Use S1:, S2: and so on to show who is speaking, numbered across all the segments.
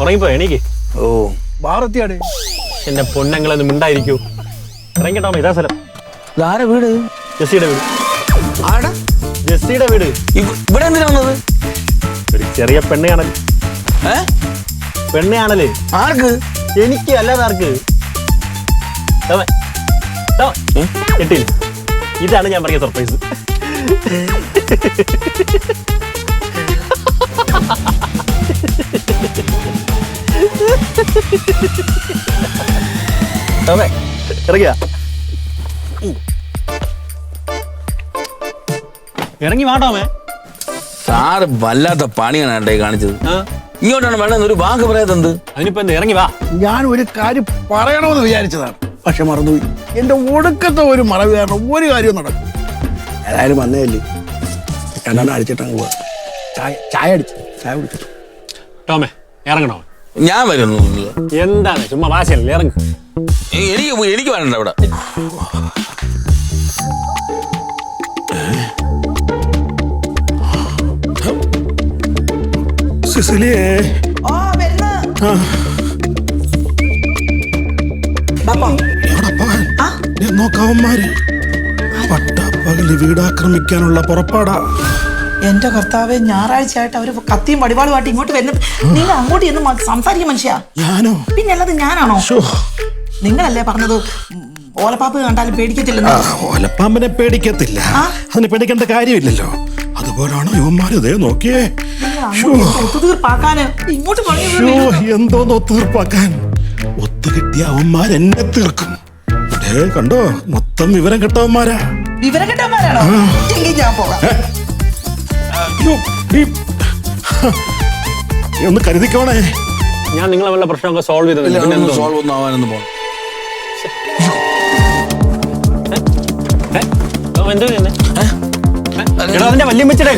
S1: ഉറങ്ങിപ്പോ എണീക്ക്.
S2: ഓ ഭാരത്തിയാടെ
S1: എന്റെ പൊന്നങ്ങളൊന്നും മിണ്ടായിരിക്കൂ. ഇറങ്ങിട്ടോ, ഇതാ സ്ഥലം.
S2: ഇതാരെ വീട്?
S1: ജെസ്സിയുടെ വീട്.
S2: ആടാ
S1: ജെസ്സിയുടെ വീട്.
S2: ഇവിടെ എന്തിനാ വന്നത്?
S1: ഒരു ചെറിയ പെണ്ണയാണല്ലേ. പെണ്ണയാണല്ലേ?
S2: ആർക്ക്?
S1: എനിക്ക് അല്ലാതെ ആർക്ക്? കിട്ടില്ല. ഇതാണ് ഞാൻ പറഞ്ഞ സർപ്രൈസ്. ഇറങ്ങിയ ഇറങ്ങി വാട്ടോമേ.
S2: സാറ് വല്ലാത്ത പണിയാണ് ഏട്ടാ കാണിച്ചത്. ഇങ്ങോട്ടാണ് വേണ്ടത്, ഒരു വാക്ക് പറയാത്തത്.
S1: അതിനിപ്പോ എന്താ, ഇറങ്ങി വാ.
S3: ഞാൻ ഒരു കാര്യം പറയണമെന്ന് വിചാരിച്ചതാണ്, പക്ഷെ മറന്നുപോയി. എന്റെ ഒടുക്കത്തെ ഒരു മറവി കാരണം ഒരു കാര്യവും നടക്കും. ഏതായാലും വന്നേല്ലേ, കണ്ണാണ് അടിച്ചിട്ടങ്ങ് പോവാ. ചായ കുടിച്ചിട്ട്
S1: ടോമേ ഇറങ്ങണോ?
S2: ഞാൻ വരുന്നു.
S1: എന്താണ് ചുമ്മാ വാശല്ലേ? ഇറങ്ങ്.
S2: എനിക്ക് വരണ്ട ഇവിടെ.
S3: നോക്കാവന്മാര് പട്ടാപ്പകല് വീടാക്രമിക്കാനുള്ള പുറപ്പാടാ.
S4: എന്റെ കർത്താവെ, ഞായറാഴ്ചയായിട്ട് അവര് കത്തിയും വടിവാളുമായിട്ട് ഇങ്ങോട്ട് വരുന്ന. നിങ്ങൾ അങ്ങോട്ട് എന്ന് സംസാരിക്കും മനുഷ്യ.
S3: ഞാനോ?
S4: പിന്നെ അല്ലാതെ ഞാനാണോ? നിങ്ങളല്ലേ പറഞ്ഞത് ഓലപ്പാമ്പ് കണ്ടാലും പേടിക്കത്തില്ലെന്ന്.
S3: ഓലപ്പാമ്പിനെ പേടിക്കത്തില്ല, അതിന് പേടിക്കേണ്ട കാര്യമില്ലല്ലോ. അതുപോലാണോ ഇവന്മാര്? ഇതേ നോക്കിയേ,
S4: ഒത്തുതീർപ്പാക്കാന് ഇങ്ങോട്ട്
S3: എന്തോന്ന് ഒത്തുതീർപ്പാക്കാൻ? ഒത്തുകിട്ടിയ അവന്മാർ എന്നെ തീർക്കും. കണ്ടോ, മൊത്തം വിവരം കെട്ടവന്മാരാ.
S4: വിവരം കെട്ടവന്മാരാണോ? ഞാൻ പോകാം.
S3: ഒന്ന് കരുതിക്കോണേ.
S1: ഞാൻ നിങ്ങളെ വല്ല പ്രശ്നമൊക്കെ സോൾവ് ചെയ്തത്.
S2: സോൾവ് ഒന്നും ആവാനൊന്നും പോകണം.
S1: അതിന്റെ വല്യമ്മച്ചിടെ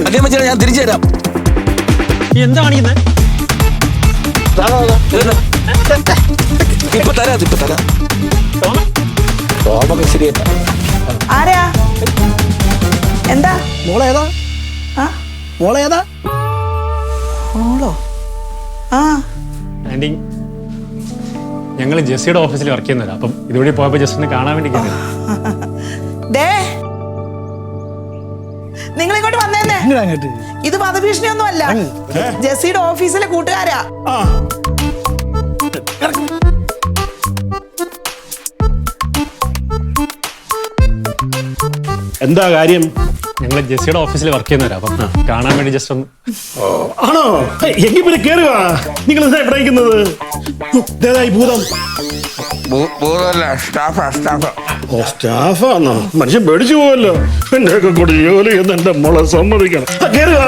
S2: ഞാൻ തിരിച്ചു തരാം.
S1: എന്താ കാണിക്കുന്നത്?
S2: ഇപ്പൊ തരാം. ശരിയാ.
S4: ആരാ? എന്താ
S3: മോളേതാ? മോളേതാ?
S4: മോളോ?
S1: ആന്റി, ഞങ്ങള് ജെസ്സിയുടെ ഓഫീസിൽ വർക്ക് ചെയ്യുന്നവരാ. അപ്പം ഇതുവഴി പോയപ്പോ ജസ്റ്റിനെ കാണാൻ വേണ്ടി
S4: നിങ്ങൾ ഇങ്ങോട്ട് വന്നേന്നേ. ഇത് വധഭീഷണിയൊന്നും അല്ല, ജെസ്സിയുടെ ഓഫീസിലെ കൂട്ടുകാരാ.
S3: എന്താ കാര്യം?
S1: ഞങ്ങള് ജെസ്സിയുടെ ഓഫീസിൽ വർക്ക് ചെയ്യുന്നവരാ. അപ്പം കാണാൻ വേണ്ടി ജസ്റ്റ് ഒന്ന്.
S3: ആണോ? എങ്കിൽ പിന്നെ കേറുക. നിങ്ങൾ എന്താ ഇവിടെ ഇരിക്കുന്നത്? ഭൂതം സ്റ്റാഫാണോ? മനുഷ്യൻ പേടിച്ചു പോവല്ലോ. എന്റെ ഒക്കെ കൂടി ജോലി എന്ന് എന്റെ മോളെ സമ്മതിക്കണം. കേറുക.